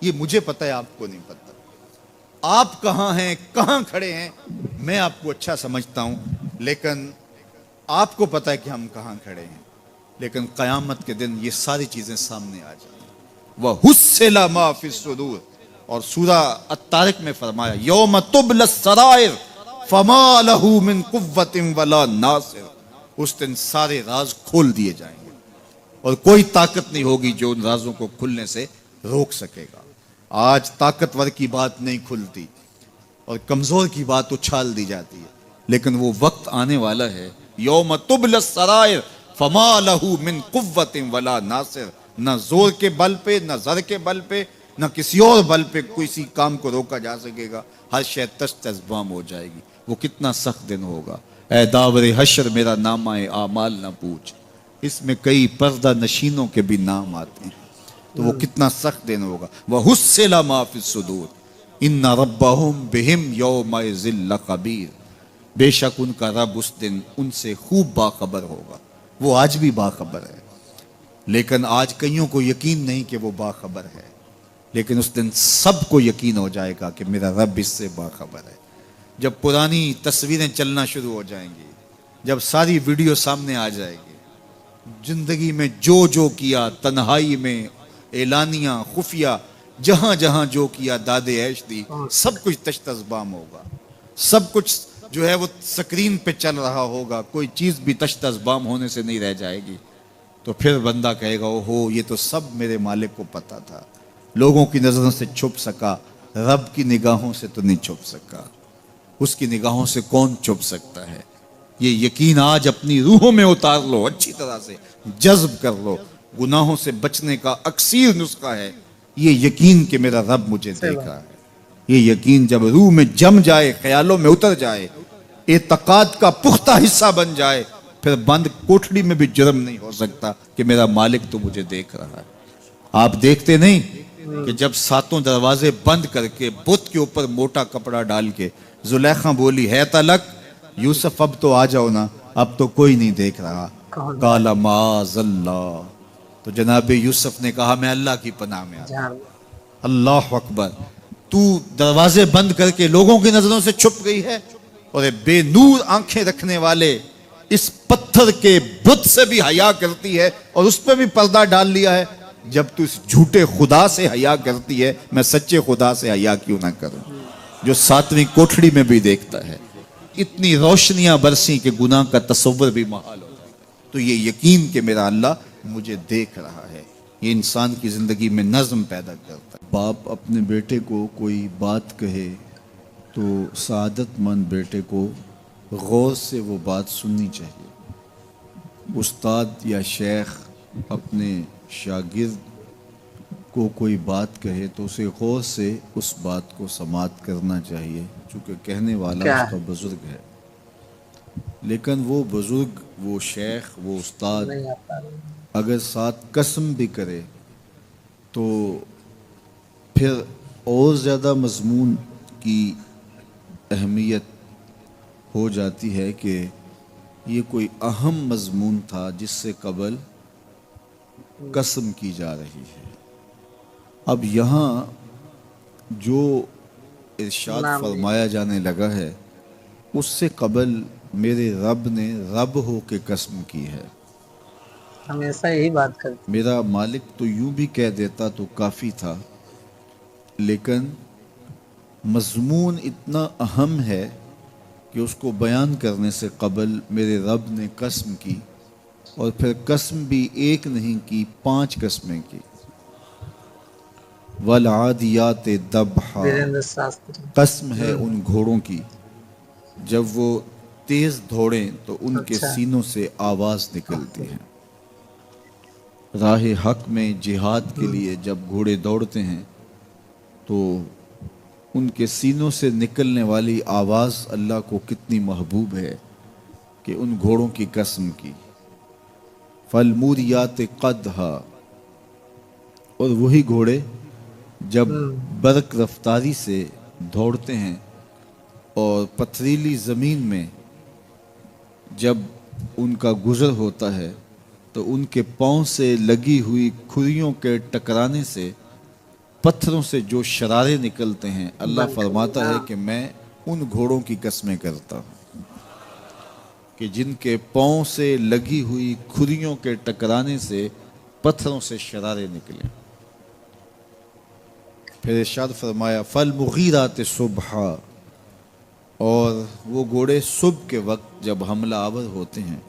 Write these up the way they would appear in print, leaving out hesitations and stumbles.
یہ مجھے پتہ ہے، آپ کو نہیں پتہ۔ آپ کہاں ہیں، کہاں کھڑے ہیں، میں آپ کو اچھا سمجھتا ہوں، لیکن آپ کو پتہ ہے کہ ہم کہاں کھڑے ہیں۔ لیکن قیامت کے دن یہ ساری چیزیں سامنے آ جائیں۔ وَحُصِّلَ مَا فِي الصُّدُورِ، اور سورہ الطارق میں فرمایا یوم تبل السرائر فما لہ من قوت ولا ناصر، اس دن سارے راز کھول دیے جائیں گے اور کوئی طاقت نہیں ہوگی جو ان رازوں کو کھلنے سے روک سکے گا۔ آج طاقتور کی بات نہیں کھلتی اور کمزور کی بات اچھال دی جاتی ہے، لیکن وہ وقت آنے والا ہے یوم تبل السرائر فما لہ من قوت ولا ناصر، نہ زور کے بل پہ، نہ زر کے بل پہ، نہ کسی اور بل پہ کسی کام کو روکا جا سکے گا، ہر شے تشت ازبام ہو جائے گی۔ وہ کتنا سخت دن ہوگا۔ اے داور حشر میرا نامہ اعمال نہ پوچھ، اس میں کئی پردہ نشینوں کے بھی نام آتے ہیں، تو وہ کتنا سخت دن ہوگا۔ وَحُصِّلَ مَا فِي الصُّدُورِ إِنَّ رَبَّهُمْ بِهِمْ يَوْمَئِذٍ لَخَبِيرٌ، بے شک ان کا رب اس دن ان سے خوب باخبر ہوگا۔ وہ آج بھی باخبر ہے، لیکن آج کئیوں کو یقین نہیں کہ وہ باخبر ہے، لیکن اس دن سب کو یقین ہو جائے گا کہ میرا رب اس سے باخبر ہے۔ جب پرانی تصویریں چلنا شروع ہو جائیں گی، جب ساری ویڈیو سامنے آ جائے گی، زندگی میں جو کیا، تنہائی میں، اعلانیہ، خفیہ، جہاں جہاں جو کیا، داد عیش دی، سب کچھ تشت ازبام ہوگا، سب کچھ جو ہے وہ سکرین پہ چل رہا ہوگا، کوئی چیز بھی تشت ازبام ہونے سے نہیں رہ جائے گی، تو پھر بندہ کہے گا اوہو یہ تو سب میرے مالک کو پتا تھا، لوگوں کی نظروں سے چھپ سکا، رب کی نگاہوں سے تو نہیں چھپ سکا، اس کی نگاہوں سے کون چھپ سکتا ہے۔ یہ یقین آج اپنی روحوں میں اتار لو، اچھی طرح سے جذب کر لو۔ گناہوں سے بچنے کا اکسیر نسخہ ہے یہ یقین کہ میرا رب مجھے دیکھ رہا ہے۔ یہ یقین جب روح میں جم جائے، خیالوں میں اتر جائے، اعتقاد کا پختہ حصہ بن جائے، پھر بند کوٹھڑی میں بھی جرم نہیں ہو سکتا کہ میرا مالک تو مجھے دیکھ رہا ہے۔ آپ دیکھتے نہیں کہ جب ساتوں دروازے بند کر کے بت کے اوپر موٹا کپڑا ڈال کے زلیخا بولی ہے تلک یوسف اب تو آ جاؤ نا، اب تو کوئی نہیں دیکھ رہا، قال معاذ اللہ، تو جناب یوسف نے کہا میں اللہ کی پناہ میں آتا ہوں۔ اللہ اکبر، تو دروازے بند کر کے لوگوں کی نظروں سے چھپ گئی ہے، اور بے نور آنکھیں رکھنے والے اس پتھر کے بت سے بھی حیا کرتی ہے اور اس پہ بھی پردہ ڈال لیا ہے۔ جب تو اس جھوٹے خدا سے حیا کرتی ہے، میں سچے خدا سے حیا کیوں نہ کروں جو ساتویں کوٹھڑی میں بھی دیکھتا ہے۔ اتنی روشنیاں برسی کہ گناہ کا تصور بھی محال ہو جائے، تو یہ یقین کہ میرا اللہ مجھے دیکھ رہا ہے، یہ انسان کی زندگی میں نظم پیدا کرتا ہے۔ باپ اپنے بیٹے کو کوئی بات کہے تو سعادت مند بیٹے کو غور سے وہ بات سننی چاہیے۔ استاد یا شیخ اپنے شاگرد کو کوئی بات کہے تو اسے غور سے اس بات کو سماعت کرنا چاہیے، چونکہ کہنے والا اس کا بزرگ ہے، لیکن وہ بزرگ، وہ شیخ، وہ استاد اگر ساتھ قسم بھی کرے تو پھر اور زیادہ مضمون کی اہمیت ہو جاتی ہے کہ یہ کوئی اہم مضمون تھا جس سے قبل قسم کی جا رہی ہے۔ اب یہاں جو ارشاد فرمایا جانے لگا ہے اس سے قبل میرے رب نے رب ہو کے قسم کی ہے۔ ہمیشہ یہی بات کرتے، میرا مالک تو یوں بھی کہہ دیتا تو کافی تھا، لیکن مضمون اتنا اہم ہے کہ اس کو بیان کرنے سے قبل میرے رب نے قسم کی، اور پھر قسم بھی ایک نہیں کی، 5 قسمیں کی۔ والعادیات ضبحا، قسم ہے ان گھوڑوں کی جب وہ تیز دوڑیں تو ان کے سینوں سے آواز نکلتی ہے۔ راہ حق میں جہاد کے لیے جب گھوڑے دوڑتے ہیں تو ان کے سینوں سے نکلنے والی آواز اللہ کو کتنی محبوب ہے کہ ان گھوڑوں کی قسم کی۔ فالموریات قدحا، اور وہی گھوڑے جب برق رفتاری سے دوڑتے ہیں اور پتھریلی زمین میں جب ان کا گزر ہوتا ہے تو ان کے پاؤں سے لگی ہوئی کھریوں کے ٹکرانے سے پتھروں سے جو شرارے نکلتے ہیں، اللہ فرماتا ہے کہ میں ان گھوڑوں کی قسمیں کرتا ہوں کہ جن کے پاؤں سے لگی ہوئی کھریوں کے ٹکرانے سے پتھروں سے شرارے نکلے۔ پھر ارشاد فرمایا فالمغیرات صبحا، اور وہ گھوڑے صبح کے وقت جب حملہ آور ہوتے ہیں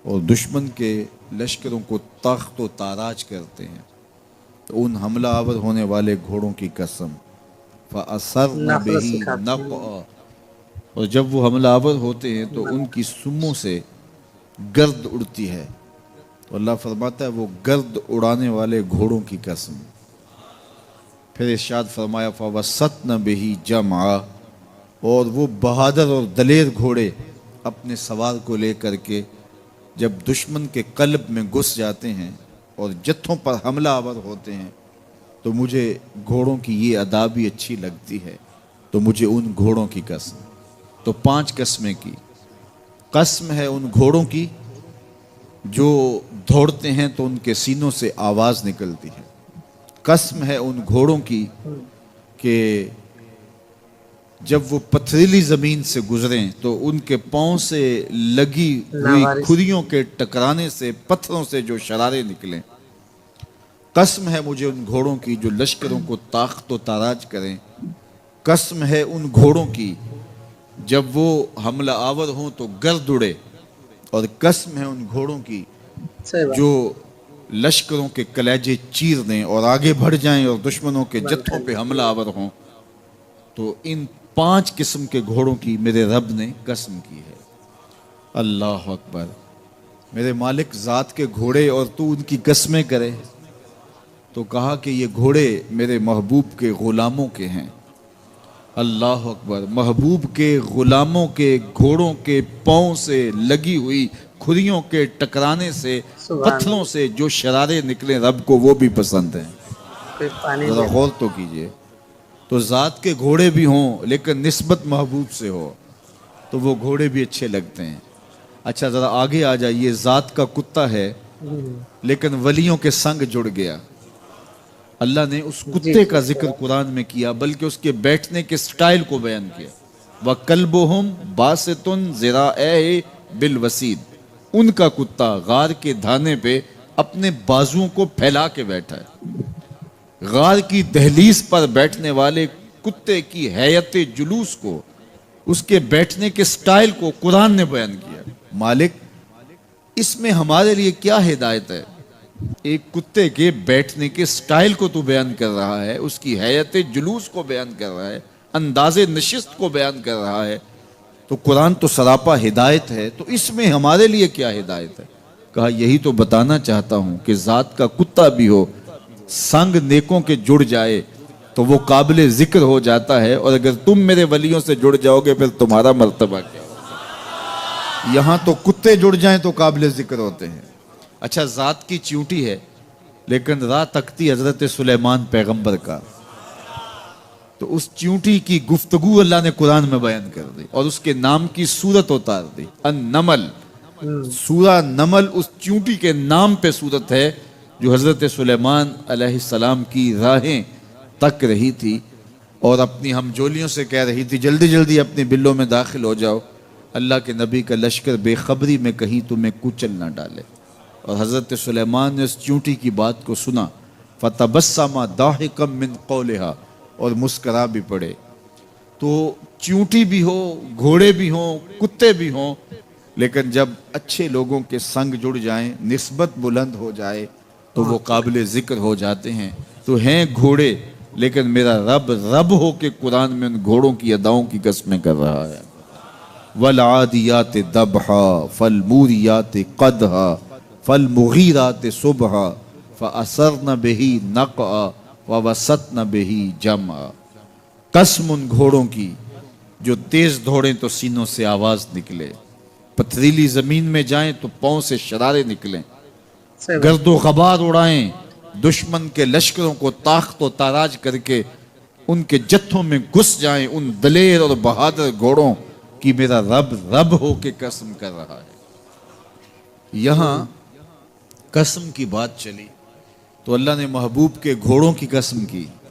اور دشمن کے لشکروں کو تاخت و تاراج کرتے ہیں، تو ان حملہ آور ہونے والے گھوڑوں کی قسم فَأَثَرْنَ بِهِ نَقْعًا، اور جب وہ حملہ آور ہوتے ہیں تو ان کی سموں سے گرد اڑتی ہے، تو اللہ فرماتا ہے وہ گرد اڑانے والے گھوڑوں کی قسم۔ پھر ارشاد فرمایا فَوَسَطْنَ بِهِ جَمْعًا، اور وہ بہادر اور دلیر گھوڑے اپنے سوار کو لے کر کے جب دشمن کے قلب میں گھس جاتے ہیں اور جتھوں پر حملہ آور ہوتے ہیں، تو مجھے گھوڑوں کی یہ ادا بھی اچھی لگتی ہے، تو مجھے ان گھوڑوں کی قسم۔ تو 5 قسمیں کی قسم ہے ان گھوڑوں کی جو دوڑتے ہیں تو ان کے سینوں سے آواز نکلتی ہے، قسم ہے ان گھوڑوں کی کہ جب وہ پتھریلی زمین سے گزریں تو ان کے پاؤں سے لگی ہوئی کھریوں کے ٹکرانے سے پتھروں سے جو شرارے نکلیں، قسم ہے مجھے ان گھوڑوں کی جو لشکروں کو تاخت و تاراج کریں، قسم ہے ان گھوڑوں کی جب وہ حملہ آور ہوں تو گرد اڑے، اور قسم ہے ان گھوڑوں کی جو لشکروں کے کلیجے چیر دیں اور آگے بڑھ جائیں اور دشمنوں کے جتھوں پہ حملہ آور ہوں۔ تو ان 5 قسم کے گھوڑوں کی میرے رب نے قسم کی ہے۔ اللہ اکبر، میرے مالک ذات کے گھوڑے اور تو ان کی قسمیں کرے، تو کہا کہ یہ گھوڑے میرے محبوب کے غلاموں کے ہیں۔ اللہ اکبر، محبوب کے غلاموں کے گھوڑوں کے پاؤں سے لگی ہوئی کھریوں کے ٹکرانے سے پتھروں سے جو شرارے نکلے رب کو وہ بھی پسند ہیں۔ ذرا غور تو کیجئے، تو ذات کے گھوڑے بھی ہوں لیکن نسبت محبوب سے ہو تو وہ گھوڑے بھی اچھے لگتے ہیں۔ اچھا ذرا آگے آ جائیے، ذات کا کتا ہے لیکن ولیوں کے سنگ جڑ گیا۔ اللہ نے اس کتے کا ذکر قرآن میں کیا بلکہ اس کے بیٹھنے کے سٹائل کو بیان کیا۔ وَكَلْبُهُمْ بَاسِطٌ ذِرَاعَيْهِ بِالْوَسِيدِ، ان کا کتا غار کے دھانے پہ اپنے بازوؤں کو پھیلا کے بیٹھا ہے۔ غار کی دہلیز پر بیٹھنے والے کتے کی حیت جلوس کو، اس کے بیٹھنے کے سٹائل کو قرآن نے بیان کیا۔ مالک اس میں ہمارے لیے کیا ہدایت ہے؟ ایک کتے کے بیٹھنے کے سٹائل کو تو بیان کر رہا ہے، اس کی حیت جلوس کو بیان کر رہا ہے، انداز نشست کو بیان کر رہا ہے، تو قرآن تو سراپا ہدایت ہے، تو اس میں ہمارے لیے کیا ہدایت ہے؟ کہا یہی تو بتانا چاہتا ہوں کہ ذات کا کتا بھی ہو، سنگ نیکوں کے جڑ جائے تو وہ قابل ذکر ہو جاتا ہے، اور اگر تم میرے ولیوں سے جڑ جاؤ گے پھر تمہارا مرتبہ کیا ہوگا؟ یہاں تو کتے جڑ جائیں تو قابل ذکر ہوتے ہیں۔ اچھا ذات کی چیونٹی ہے لیکن راہ تکتی حضرت سلیمان پیغمبر کا، تو اس چیونٹی کی گفتگو اللہ نے قرآن میں بیان کر دی اور اس کے نام کی صورت اتار دی۔ النمل، سورہ نمل اس چیونٹی کے نام پہ صورت ہے جو حضرت سلیمان علیہ السلام کی راہیں تک رہی تھی اور اپنی ہمجولیوں سے کہہ رہی تھی جلدی جلدی اپنی بلوں میں داخل ہو جاؤ، اللہ کے نبی کا لشکر بے خبری میں کہیں تمہیں کچل نہ ڈالے۔ اور حضرت سلیمان نے اس چیونٹی کی بات کو سنا، فَتَبَسَّمَ ضَاحِكًا مِّن قَوْلِهَا، اور مسکرا بھی پڑے۔ تو چیونٹی بھی ہو، گھوڑے بھی ہوں، کتے بھی ہوں، لیکن جب اچھے لوگوں کے سنگ جڑ جائیں، نسبت بلند ہو جائے تو وہ قابل ذکر ہو جاتے ہیں۔ تو ہیں گھوڑے لیکن میرا رب رب ہو کے قرآن میں ان گھوڑوں کی اداؤں کی قسمیں کر رہا ہے۔ وَالْعَادِيَاتِ ضَبْحًا فَالْمُورِيَاتِ قَدْحًا فَالْمُغِيرَاتِ صُبْحًا فَأَثَرْنَ بِهِ نَقْعًا وَوَسَطْنَ بِهِ جَمْعًا، قسم ان گھوڑوں کی جو تیز دوڑیں تو سینوں سے آواز نکلے، پتھریلی زمین میں جائیں تو پاؤں سے شرارے نکلیں، گرد و غبار اڑائیں، دشمن کے لشکروں کو تاخت و تاراج کر کے ان کے جتھوں میں گھس جائیں، ان دلیر اور بہادر گھوڑوں کی میرا رب رب ہو کے قسم کر رہا ہے۔ یہاں قسم کی بات چلی تو اللہ نے محبوب کے گھوڑوں کی قسم کی،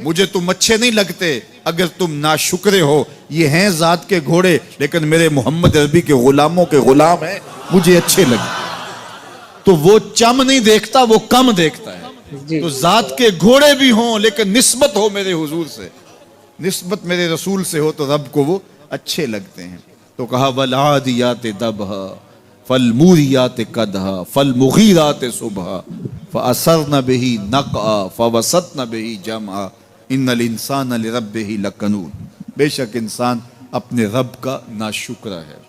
مجھے تم اچھے نہیں لگتے اگر تم ناشکرے ہو. یہ ہیں ذات کے گھوڑے لیکن میرے محمد عربی کے غلاموں کے غلام ہیں, مجھے اچھے لگتے. تو وہ چم نہیں دیکھتا, وہ کم دیکھتا ہے. تو ذات کے گھوڑے بھی ہوں لیکن نسبت ہو میرے حضور سے, نسبت میرے رسول سے ہو تو رب کو وہ اچھے لگتے ہیں. تو کہا والعادیات ضبحا فالموریات قدحا فالمغیرات صبحا فأثرن به نقعا فوسطن به جمعا ان الانسان لربه لکنود. بے شک انسان اپنے رب کا ناشکرہ ہے.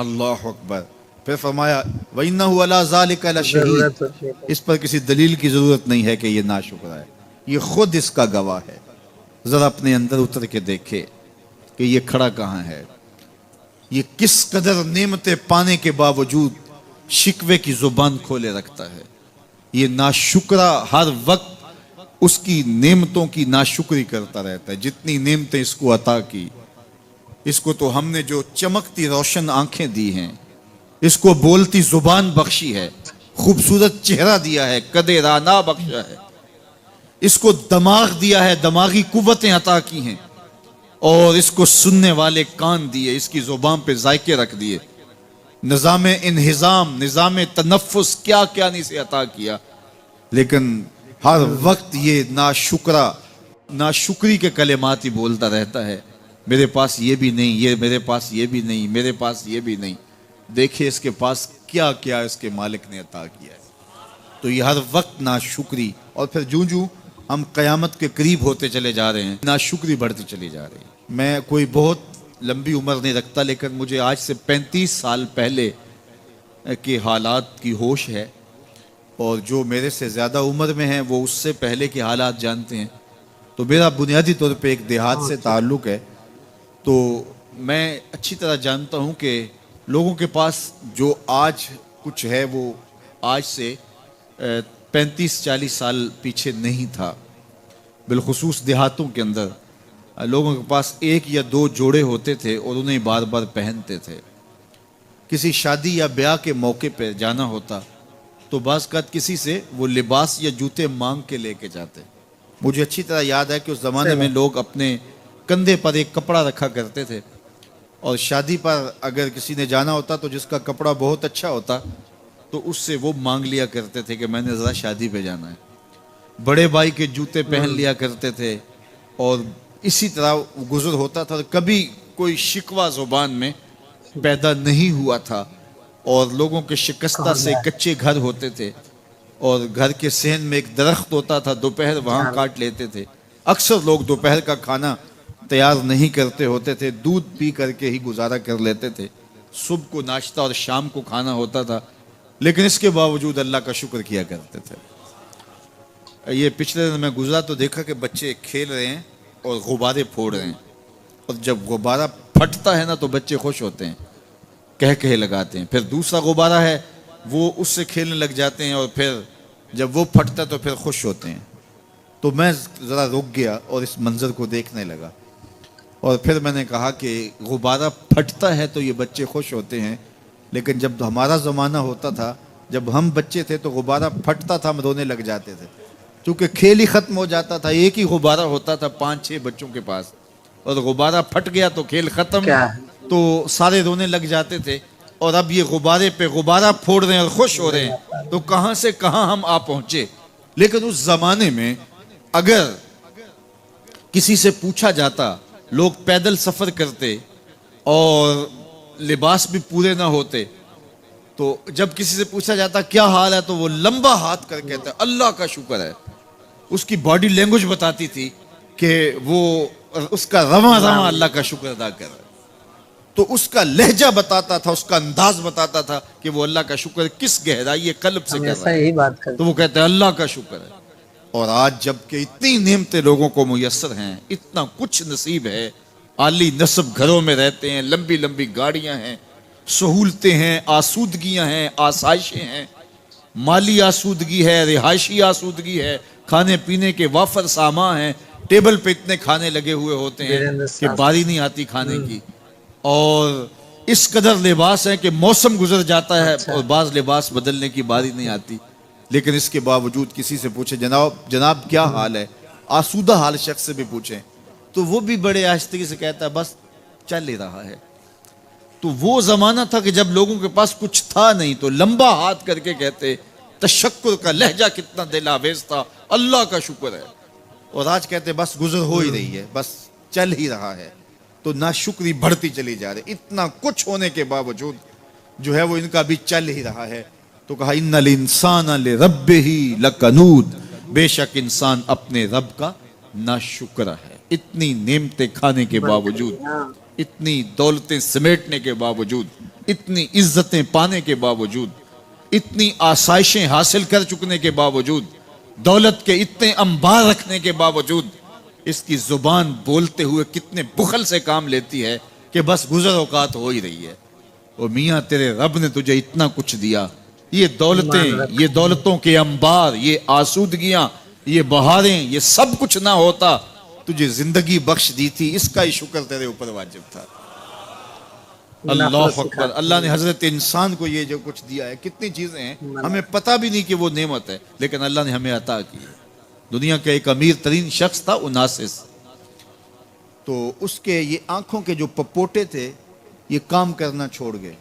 اللہ اکبر. پھر فرمایا وَإِنَّهُ عَلَىٰ ذَلِكَ لَشَهِيدٌ. اس پر کسی دلیل کی ضرورت نہیں ہے کہ یہ ناشکرہ ہے, یہ خود اس کا گواہ ہے. ذرا اپنے اندر اتر کے دیکھے کہ یہ کھڑا کہاں ہے, یہ کس قدر نعمتیں پانے کے باوجود شکوے کی زبان کھولے رکھتا ہے. یہ ناشکرہ ہر وقت اس کی نعمتوں کی ناشکری کرتا رہتا ہے. جتنی نعمتیں اس کو عطا کی, اس کو تو ہم نے جو چمکتی روشن آنکھیں دی ہیں, اس کو بولتی زبان بخشی ہے, خوبصورت چہرہ دیا ہے, قد رانا بخشا ہے, اس کو دماغ دیا ہے, دماغی قوتیں عطا کی ہیں, اور اس کو سننے والے کان دیے, اس کی زبان پہ ذائقے رکھ دیے, نظام انہضام, نظام تنفس, کیا کیا نہیں سے عطا کیا. لیکن ہر وقت یہ ناشکری کے کلمات ہی بولتا رہتا ہے. میرے پاس یہ بھی نہیں, یہ میرے پاس یہ بھی نہیں, میرے پاس یہ بھی نہیں. دیکھیں اس کے پاس کیا کیا اس کے مالک نے عطا کیا ہے. تو یہ ہر وقت ناشکری. اور پھر جوں جوں ہم قیامت کے قریب ہوتے چلے جا رہے ہیں, ناشکری بڑھتی چلی جا رہی ہے. میں کوئی بہت لمبی عمر نہیں رکھتا, لیکن مجھے آج سے 35 سال پہلے کے حالات کی ہوش ہے, اور جو میرے سے زیادہ عمر میں ہیں وہ اس سے پہلے کے حالات جانتے ہیں. تو میرا بنیادی طور پہ ایک دیہات سے تعلق ہے, تو میں اچھی طرح جانتا ہوں کہ لوگوں کے پاس جو آج کچھ ہے وہ آج سے 35-40 سال پیچھے نہیں تھا. بالخصوص دیہاتوں کے اندر لوگوں کے پاس 1 یا 2 جوڑے ہوتے تھے اور انہیں بار بار پہنتے تھے. کسی شادی یا بیاہ کے موقع پہ جانا ہوتا تو بعض اوقات کسی سے وہ لباس یا جوتے مانگ کے لے کے جاتے. مجھے اچھی طرح یاد ہے کہ اس زمانے میں لوگ اپنے کندھے پر ایک کپڑا رکھا کرتے تھے, اور شادی پر اگر کسی نے جانا ہوتا تو جس کا کپڑا بہت اچھا ہوتا تو اس سے وہ مانگ لیا کرتے تھے کہ میں نے ذرا شادی پہ جانا ہے. بڑے بھائی کے جوتے پہن لیا کرتے تھے, اور اسی طرح گزر ہوتا تھا. کبھی کوئی شکوہ زبان میں پیدا نہیں ہوا تھا, اور لوگوں کے شکستہ سے کچے گھر ہوتے تھے, اور گھر کے صحن میں ایک درخت ہوتا تھا, دوپہر وہاں کاٹ لیتے تھے. اکثر لوگ دوپہر کا کھانا تیار نہیں کرتے ہوتے تھے, دودھ پی کر کے ہی گزارا کر لیتے تھے. صبح کو ناشتہ اور شام کو کھانا ہوتا تھا, لیکن اس کے باوجود اللہ کا شکر کیا کرتے تھے. یہ پچھلے دن میں گزرا تو دیکھا کہ بچے کھیل رہے ہیں اور غبارے پھوڑ رہے ہیں, اور جب غبارہ پھٹتا ہے نا تو بچے خوش ہوتے ہیں, کہہ لگاتے ہیں. پھر دوسرا غبارہ ہے وہ اس سے کھیلنے لگ جاتے ہیں, اور پھر جب وہ پھٹتا تو پھر خوش ہوتے ہیں. تو میں ذرا رک گیا اور اس منظر کو دیکھنے لگا, اور پھر میں نے کہا کہ غبارہ پھٹتا ہے تو یہ بچے خوش ہوتے ہیں, لیکن جب ہمارا زمانہ ہوتا تھا, جب ہم بچے تھے تو غبارہ پھٹتا تھا, ہم رونے لگ جاتے تھے, کیونکہ کھیل ہی ختم ہو جاتا تھا. ایک ہی غبارہ ہوتا تھا 5-6 بچوں کے پاس, اور غبارہ پھٹ گیا تو کھیل ختم, تو سارے رونے لگ جاتے تھے. اور اب یہ غبارے پہ غبارہ پھوڑ رہے ہیں اور خوش ہو رہے ہیں, تو کہاں سے کہاں ہم آ پہنچے. لیکن اس زمانے میں اگر کسی سے پوچھا جاتا, لوگ پیدل سفر کرتے اور لباس بھی پورے نہ ہوتے, تو جب کسی سے پوچھا جاتا کیا حال ہے تو وہ لمبا ہاتھ کر کہتا ہے اللہ کا شکر ہے. اس کی باڈی لینگویج بتاتی تھی کہ وہ اس کا رواں اللہ کا شکر ادا کر رہا ہے. تو اس کا لہجہ بتاتا تھا, اس کا انداز بتاتا تھا کہ وہ اللہ کا شکر کس گہرائی قلب سے کر رہا ہے. تو وہ کہتے ہیں اللہ کا شکر ہے. اور آج جب کہ اتنی نعمتیں لوگوں کو میسر ہیں, اتنا کچھ نصیب ہے, عالی نصب گھروں میں رہتے ہیں, لمبی لمبی گاڑیاں ہیں, سہولتیں ہیں, آسودگیاں ہیں, آسائشیں ہیں, مالی آسودگی ہے, رہائشی آسودگی ہے, کھانے پینے کے وافر سامان ہیں, ٹیبل پہ اتنے کھانے لگے ہوئے ہوتے ہیں کہ باری نہیں آتی کھانے کی, اور اس قدر لباس ہے کہ موسم گزر جاتا ہے اور بعض لباس بدلنے کی باری نہیں آتی. لیکن اس کے باوجود کسی سے پوچھے جناب کیا حال ہے, آسودہ حال شخص سے بھی پوچھیں تو وہ بھی بڑے آہستگی سے کہتا ہے بس چل ہی رہا ہے. تو وہ زمانہ تھا کہ جب لوگوں کے پاس کچھ تھا نہیں تو لمبا ہاتھ کر کے کہتے تشکر کا لہجہ کتنا دل آویز تھا, اللہ کا شکر ہے. اور آج کہتے بس گزر ہو ہی رہی ہے, بس چل ہی رہا ہے. تو ناشکری بڑھتی چلی جا رہی, اتنا کچھ ہونے کے باوجود جو ہے وہ ان کا بھی چل ہی رہا ہے. تو کہا ان الانسان لربہ لکنود, بے شک انسان اپنے رب کا ناشکر ہے. اتنی نعمتیں کھانے کے باوجود, اتنی دولتیں سمیٹنے کے باوجود, اتنی عزتیں پانے کے باوجود, اتنی آسائشیں حاصل کر چکنے کے باوجود, دولت کے اتنے انبار رکھنے کے باوجود اس کی زبان بولتے ہوئے کتنے بخل سے کام لیتی ہے کہ بس گزر اوقات ہو ہی رہی ہے. اور میاں تیرے رب نے تجھے اتنا کچھ دیا, یہ دولتیں, یہ دولتوں کے انبار, یہ آسودگیاں, یہ بہاریں, یہ سب کچھ نہ ہوتا, تجھے زندگی بخش دی تھی, اس کا ہی شکر تیرے اوپر واجب تھا. اللہ اکبر. اللہ نے حضرت انسان کو یہ جو کچھ دیا ہے, کتنی چیزیں ہیں ہمیں پتہ بھی نہیں کہ وہ نعمت ہے, لیکن اللہ نے ہمیں عطا کی ہے. دنیا کا ایک امیر ترین شخص تھا اناسس, تو اس کے یہ آنکھوں کے جو پپوٹے تھے یہ کام کرنا چھوڑ گئے.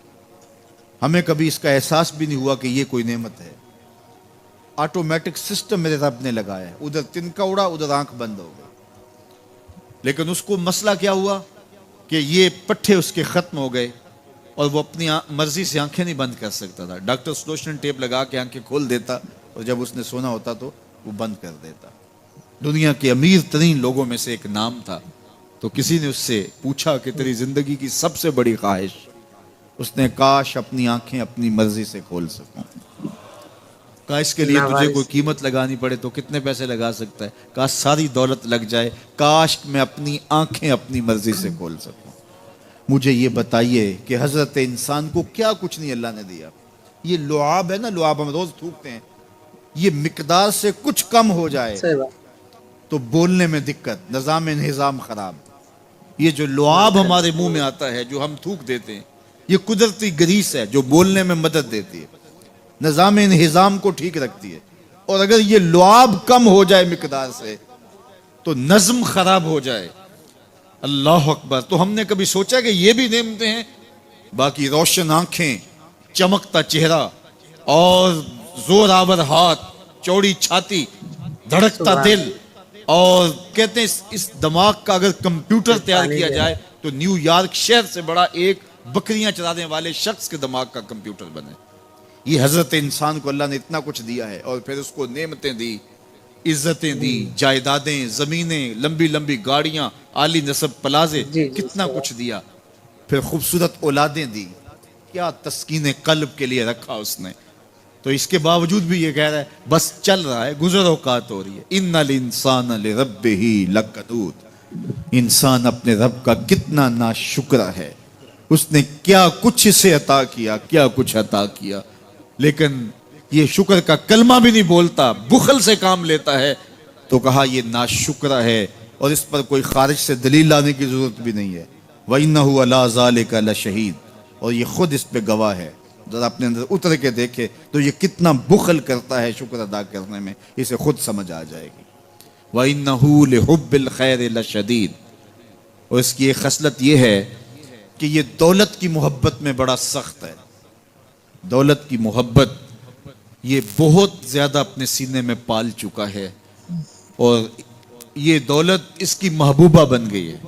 ہمیں کبھی اس کا احساس بھی نہیں ہوا کہ یہ کوئی نعمت ہے. آٹومیٹک سسٹم میرے رب نے لگایا ہے, ادھر تنکا اڑا ادھر آنکھ بند ہو گئی. لیکن اس کو مسئلہ کیا ہوا کہ یہ پٹھے اس کے ختم ہو گئے اور وہ اپنی مرضی سے آنکھیں نہیں بند کر سکتا تھا. ڈاکٹر سلوشن ٹیپ لگا کے آنکھیں کھول دیتا اور جب اس نے سونا ہوتا تو وہ بند کر دیتا. دنیا کے امیر ترین لوگوں میں سے ایک نام تھا. تو کسی نے اس سے پوچھا کہ تیری زندگی کی سب سے بڑی خواہش؟ اس نے کاش اپنی آنکھیں اپنی مرضی سے کھول سکوں. کہا اس کے لیے تجھے کوئی قیمت لگانی پڑے تو کتنے پیسے لگا سکتا ہے؟ کہا ساری دولت لگ جائے, کاش میں اپنی آنکھیں اپنی مرضی سے کھول سکوں. مجھے یہ بتائیے کہ حضرت انسان کو کیا کچھ نہیں اللہ نے دیا. یہ لعاب ہے نا, لعاب ہم روز تھوکتے ہیں, یہ مقدار سے کچھ کم ہو جائے تو بولنے میں دقت, نظام انہضام خراب. یہ جو لعاب ہمارے منہ میں آتا ہے جو ہم تھوک دیتے ہیں, یہ قدرتی گریس ہے جو بولنے میں مدد دیتی ہے, نظام انہضام کو ٹھیک رکھتی ہے. اور اگر یہ لعاب کم ہو جائے مقدار سے تو نظم خراب ہو جائے. اللہ اکبر. تو ہم نے کبھی سوچا کہ یہ بھی نعمتیں ہیں؟ باقی روشن آنکھیں, چمکتا چہرہ اور زور آور ہاتھ, چوڑی چھاتی, دھڑکتا دل, اور کہتے ہیں اس دماغ کا اگر کمپیوٹر تیار کیا جائے تو نیو یارک شہر سے بڑا ایک بکریاں چرانے والے شخص کے دماغ کا کمپیوٹر بنے. یہ حضرت انسان کو اللہ نے اتنا کچھ دیا ہے, اور پھر اس کو نعمتیں دی, عزتیں دی, جائیدادیں, زمینیں, لمبی لمبی گاڑیاں, عالی نسب پلازے, کتنا کچھ دیا. پھر خوبصورت اولادیں دی, کیا تسکین قلب کے لیے رکھا اس نے. تو اس کے باوجود بھی یہ کہہ رہا ہے بس چل رہا ہے, گزر اوقات ہو رہی ہے. ان الانسان لربہ لکنود. انسان اپنے رب کا کتنا ناشکرا ہے, اس نے کیا کچھ اسے عطا کیا, کیا کچھ عطا کیا, لیکن یہ شکر کا کلمہ بھی نہیں بولتا, بخل سے کام لیتا ہے. تو کہا یہ ناشکرا ہے, اور اس پر کوئی خارج سے دلیل لانے کی ضرورت بھی نہیں ہے. وَإِنَّهُ عَلَىٰ ذَلِكَ لَشَهِيدٌ. اور یہ خود اس پہ گواہ ہے. ذرا اپنے اندر اتر کے دیکھے تو یہ کتنا بخل کرتا ہے شکر ادا کرنے میں, اسے خود سمجھ آ جائے گی. وَإِنَّهُ لِحُبِّ الْخَيْرِ لَشَدِيدٌ. اور اس کی ایک خصلت یہ ہے کہ یہ دولت کی محبت میں بڑا سخت ہے. دولت کی محبت یہ بہت زیادہ اپنے سینے میں پال چکا ہے, اور یہ دولت اس کی محبوبہ بن گئی ہے.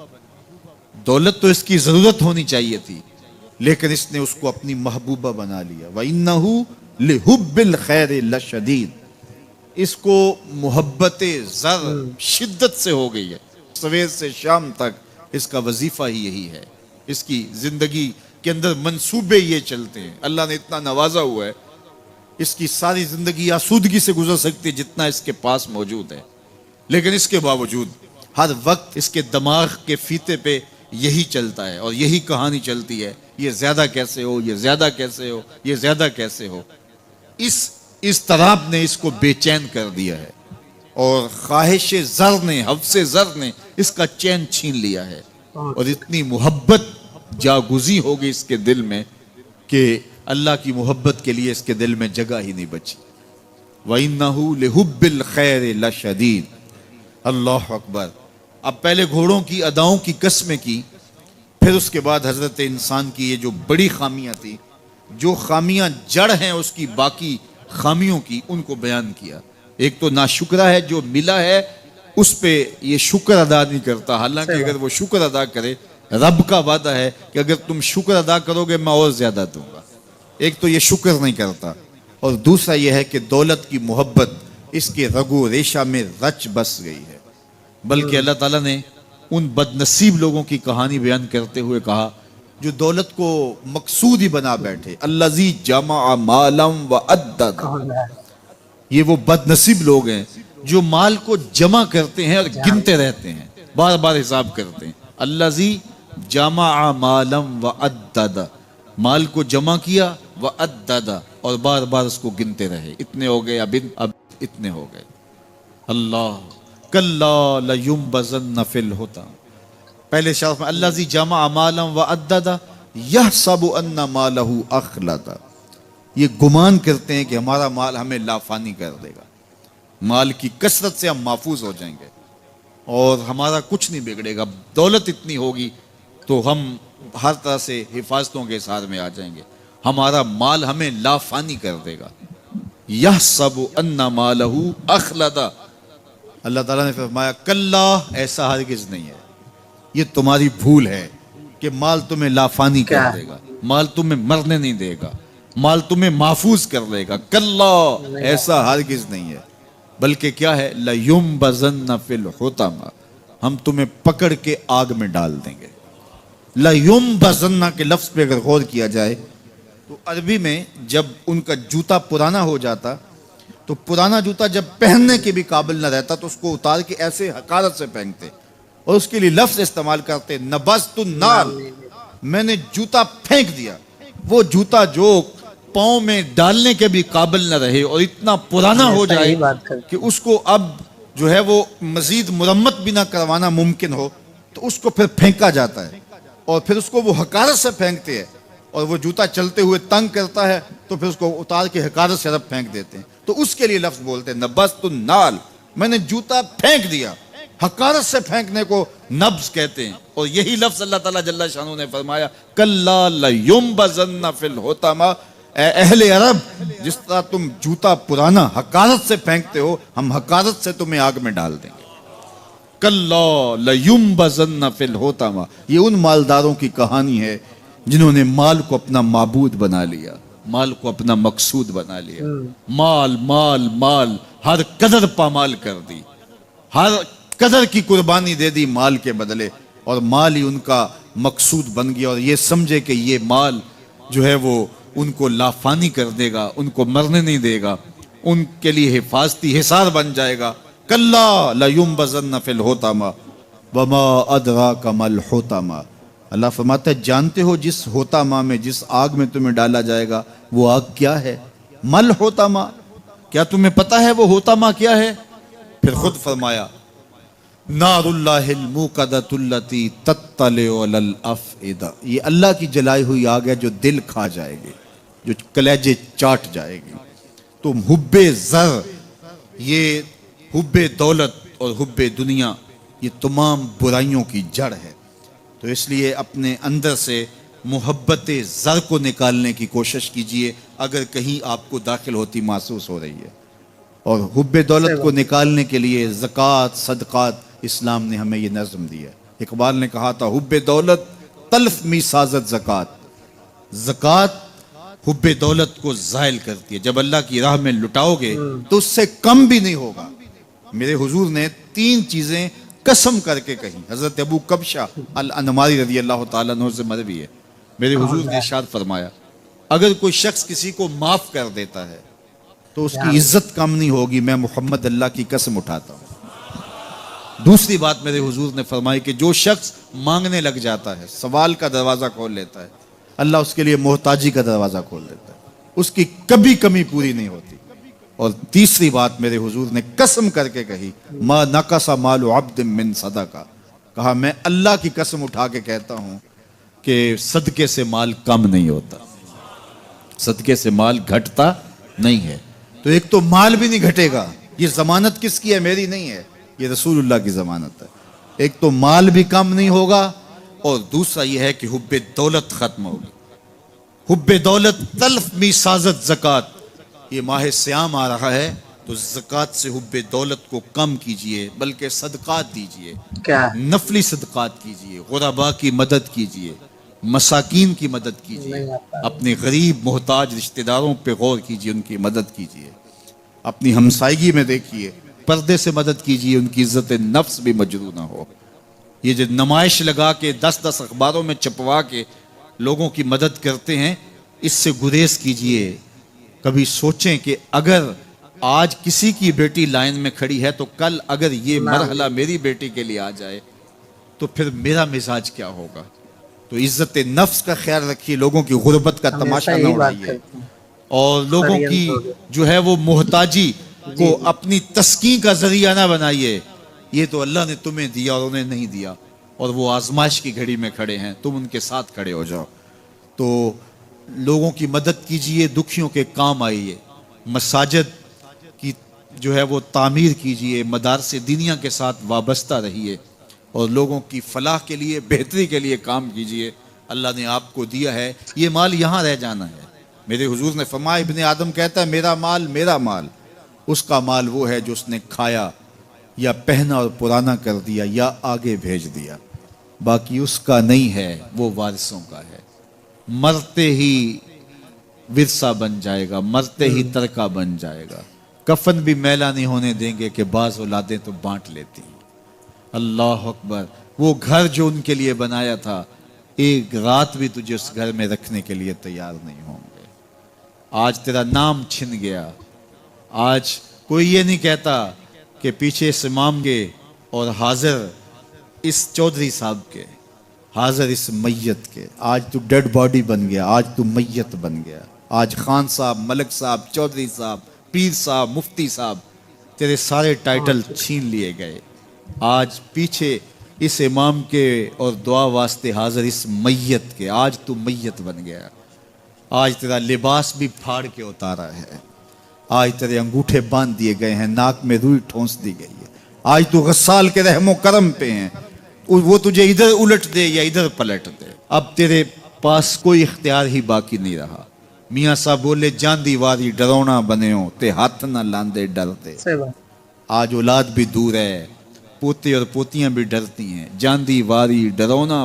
دولت تو اس کی ضرورت ہونی چاہیے تھی, لیکن اس نے اس کو اپنی محبوبہ بنا لیا. وَإِنَّهُ لِحُبِّ الْخَيْرِ لَشَدِيدٌ. اس کو محبت زر شدت سے ہو گئی ہے. سویر سے شام تک اس کا وظیفہ ہی یہی ہے. اس کی زندگی کے اندر منصوبے یہ چلتے ہیں. اللہ نے اتنا نوازا ہوا ہے, اس کی ساری زندگی آسودگی سے گزر سکتی جتنا اس کے پاس موجود ہے, لیکن اس کے باوجود ہر وقت اس کے دماغ کے فیتے پہ یہی چلتا ہے اور یہی کہانی چلتی ہے, یہ زیادہ کیسے ہو, یہ زیادہ کیسے ہو, یہ زیادہ کیسے ہو. اس اضطراب نے اس کو بے چین کر دیا ہے, اور خواہش زر نے, حوث زر نے اس کا چین چھین لیا ہے, اور اتنی محبت جاگزی ہوگی اس کے دل میں کہ اللہ کی محبت کے لیے اس کے دل میں جگہ ہی نہیں بچی. وَإِنَّهُ لِحُبِّ الْخَيْرِ لَشَدِيدٌ. اللہ اکبر. اب پہلے گھوڑوں کی اداؤں کی قسمیں کی, پھر اس کے بعد حضرت انسان کی یہ جو بڑی خامیاں تھی, جو خامیاں جڑ ہیں اس کی باقی خامیوں کی, ان کو بیان کیا. ایک تو ناشکرا ہے, جو ملا ہے اس پہ یہ شکر ادا نہیں کرتا, حالانکہ اگر وہ شکر ادا کرے, رب کا وعدہ ہے کہ اگر تم شکر ادا کرو گے میں اور زیادہ دوں گا. ایک تو یہ شکر نہیں کرتا, اور دوسرا یہ ہے کہ دولت کی محبت اس کے رگو ریشہ میں رچ بس گئی ہے. بلکہ اللہ تعالیٰ نے ان بد نصیب لوگوں کی کہانی بیان کرتے ہوئے کہا جو دولت کو مقصود ہی بنا بیٹھے, الذی جمع مالا وعدد. یہ وہ بد نصیب لوگ ہیں جو مال کو جمع کرتے ہیں اور گنتے رہتے ہیں, بار بار حساب کرتے ہیں. الذی جمع مالا وعدد, مال کو جمع کیا, وعدد, اور بار بار اس کو گنتے رہے, اتنے ہو گئے, اب اتنے ہو گئے. اللہ کلا لینبذن فی الحطام. پہلے شرف میں الذی جمع مالا وعدد یحسب ان مالہ اخلد. یہ گمان کرتے ہیں کہ ہمارا مال ہمیں لافانی کر دے گا, مال کی کثرت سے ہم محفوظ ہو جائیں گے اور ہمارا کچھ نہیں بگڑے گا. دولت اتنی ہوگی تو ہم ہر طرح سے حفاظتوں کے ساتھ میں آ جائیں گے, ہمارا مال ہمیں لافانی کر دے گا. یحسب ان مالہ اخلد. اللہ تعالیٰ نے فرمایا کلا, ایسا ہرگز نہیں ہے, یہ تمہاری بھول ہے کہ مال تمہیں لافانی کر دے گا, مال تمہیں مرنے نہیں دے گا, مال تمہیں محفوظ کر لے گا. کلا, ایسا ہرگز نہیں ہے, بلکہ کیا ہے, لَيُنبَذَنَّ فِي الْحُطَمَةِ, ہم تمہیں پکڑ کے آگ میں ڈال دیں گے. لَيُنبَذَنَّ کے لفظ پہ اگر غور کیا جائے تو عربی میں جب ان کا جوتا پرانا ہو جاتا تو پرانا جوتا جب پہننے کے بھی قابل نہ رہتا تو اس کو اتار کے ایسے حقارت سے پہنتے, اور اس کے لیے لفظ استعمال کرتے نبذت النال, میں نے جوتا پھینک دیا. وہ جوتا جو پاؤں میں ڈالنے کے بھی قابل نہ رہے اور اتنا پرانا ہو جائے کہ اس کو اب جو ہے وہ مزید مرمت بھی نہ کروانا ممکن ہو, تو اس کو پھر پھینکا جاتا ہے, اور پھر اس کو وہ حقارت سے پھینکتے ہیں, اور وہ جوتا چلتے ہوئے تنگ کرتا ہے تو پھر اس کو اتار کے حقارت سے رب پھینک دیتے ہیں. تو اس کے لیے لفظ بولتے ہیں نبذت النال, میں نے جوتا پھینک دیا. حقارت سے پھینکنے کو نبض کہتے ہیں, اور یہی لفظ اللہ تعالیٰ جل شانہ نے فرمایا کلا لینبذن فی الحطمہ. اے اہل عرب, جس طرح تم جوتا پرانا حقارت سے پھینکتے ہو, ہم حقارت سے تمہیں آگ میں ڈال دیں گے. کلا لینبذن فی الحطمہ. یہ ان مالداروں کی کہانی ہے جنہوں نے مال کو اپنا معبود بنا لیا, مال کو اپنا مقصود بنا لیا. مال مال مال, ہر قدر پامال کر دی, ہر قدر کی قربانی دے دی مال کے بدلے, اور مال ہی ان کا مقصود بن گیا, اور یہ سمجھے کہ یہ مال جو ہے وہ ان کو لافانی کر دے گا, ان کو مرنے نہیں دے گا, ان کے لیے حفاظتی حصار بن جائے گا. کلا لینبذن فی الحطمہ وما ادراک ما الحطمہ. اللہ فرماتا ہے جانتے ہو جس حطمہ میں, جس آگ میں تمہیں ڈالا جائے گا, وہ آگ کیا ہے؟ مل حطمہ, کیا تمہیں پتا ہے وہ حطمہ کیا ہے؟ پھر خود فرمایا نار اللہ الموقدۃ التی تطلع علی الافئدہ. یہ اللہ کی جلائی ہوئی آگ ہے جو دل کھا جائے گی, جو کلیجے چاٹ جائے گی. تو حب زر, یہ حب دولت اور حب دنیا, یہ تمام برائیوں کی جڑ ہے. تو اس لیے اپنے اندر سے محبت زر کو نکالنے کی کوشش کیجئے اگر کہیں آپ کو داخل ہوتی محسوس ہو رہی ہے. اور حب دولت کو نکالنے کے لیے زکوٰۃ, صدقات, اسلام نے ہمیں یہ نظم دیا. اقبال نے کہا تھا حب دولت تلف می سازت زکوٰۃ. زکوٰۃ حب دولت کو زائل کرتی ہے, جب اللہ کی راہ میں لٹاؤ گے تو اس سے کم بھی نہیں ہوگا. میرے حضور نے 3 چیزیں قسم کر کے کہیں. حضرت ابو کبشہ الانماری رضی اللہ تعالیٰ عنہ سے مروی ہے, میرے حضور نے ارشاد فرمایا اگر کوئی شخص کسی کو معاف کر دیتا ہے تو اس کی عزت کم نہیں ہوگی, میں محمد اللہ کی قسم اٹھاتا ہوں. دوسری بات میرے حضور نے فرمائی کہ جو شخص مانگنے لگ جاتا ہے, سوال کا دروازہ کھول لیتا ہے, اللہ اس کے لیے محتاجی کا دروازہ کھول دیتا ہے, اس کی کبھی کمی پوری نہیں ہوتی. اور تیسری بات میرے حضور نے قسم کر کے کہی ما نقص مال عبد من صدقہ, کہا میں اللہ کی قسم اٹھا کے کہتا ہوں کہ صدقے سے مال کم نہیں ہوتا, صدقے سے مال گھٹتا نہیں ہے. تو ایک تو مال بھی نہیں گھٹے گا, یہ ضمانت کس کی ہے؟ میری نہیں ہے. یہ رسول اللہ کی ضمانت ہے. ایک تو مال بھی کم نہیں ہوگا اور دوسرا یہ ہے کہ حب دولت ختم ہوگی. حب دولت تلف می سازت زکات. یہ ماہ سیام آ رہا ہے تو زکات سے حب دولت کو کم کیجئے بلکہ صدقات دیجئے, کیا نفلی صدقات کیجئے, غربا کی مدد کیجئے, مساکین کی مدد کیجئے, اپنے غریب محتاج رشتہ داروں پہ غور کیجئے, ان کی مدد کیجئے, اپنی ہمسائیگی میں دیکھیے, پردے سے مدد کیجئے, ان کی عزت نفس بھی مجروح نہ ہو. یہ جو نمائش لگا کے 10 اخباروں میں چھپوا کے لوگوں کی مدد کرتے ہیں, اس سے گریز کیجئے. کبھی سوچیں کہ اگر آج کسی کی بیٹی لائن میں کھڑی ہے تو کل اگر یہ مرحلہ میری بیٹی کے لیے آ جائے تو پھر میرا مزاج کیا ہوگا. تو عزت نفس کا خیال رکھیے, لوگوں کی غربت کا تماشا نہ اڑائیے, اور لوگوں کی جو ہے وہ محتاجی کو اپنی تسکین کا ذریعہ نہ بنائیے. یہ تو اللہ نے تمہیں دیا اور انہیں نہیں دیا, اور وہ آزمائش کی گھڑی میں کھڑے ہیں, تم ان کے ساتھ کھڑے ہو جاؤ. تو لوگوں کی مدد کیجئے, دکھیوں کے کام آئیے, مساجد کی جو ہے وہ تعمیر کیجئے, مدارس دینیا کے ساتھ وابستہ رہیے, اور لوگوں کی فلاح کے لیے, بہتری کے لیے کام کیجئے. اللہ نے آپ کو دیا ہے, یہ مال یہاں رہ جانا ہے. میرے حضور نے فرمایا, ابن آدم کہتا ہے میرا مال میرا مال. اس کا مال وہ ہے جو اس نے کھایا یا پہنا اور پرانا کر دیا یا آگے بھیج دیا, باقی اس کا نہیں ہے, وہ وارثوں کا ہے. مرتے ہی ورثہ بن جائے گا, مرتے ہی ترکہ بن جائے گا. کفن بھی میلا نہیں ہونے دیں گے کہ بعض اولادیں تو بانٹ لیتی ہیں. اللہ اکبر. وہ گھر جو ان کے لیے بنایا تھا, ایک رات بھی تجھے اس گھر میں رکھنے کے لیے تیار نہیں ہوں گے. آج تیرا نام چھن گیا. آج کوئی یہ نہیں کہتا کہ پیچھے اس امام کے اور حاضر اس چودھری صاحب کے, حاضر اس میت کے. آج تو ڈیڈ باڈی بن گیا, آج تو میت بن گیا. آج خان صاحب, ملک صاحب, چودھری صاحب, پیر صاحب, مفتی صاحب, تیرے سارے ٹائٹل چھین لیے گئے. آج پیچھے اس امام کے اور دعا واسطے حاضر اس میت کے, آج تو میت بن گیا. آج تیرا لباس بھی پھاڑ کے اتارا ہے. آج تیرے انگوٹھے باندھ دیے گئے ہیں, ناک میں روئی ٹھونس دی گئی ہے. آج تو غسال کے رحم و کرم پہ ہیں, وہ تجھے ادھر الٹ دے یا ادھر پلٹ دے. اب تیرے پاس کوئی اختیار ہی باقی نہیں رہا. میاں صاحب بولے, جاندی واری ڈرونا بنے ہو تے ہاتھ نہ لاندے ڈرتے. آج اولاد بھی دور ہے, پوتے اور پوتیاں بھی ڈرتی ہیں. جاندی واری ڈرونا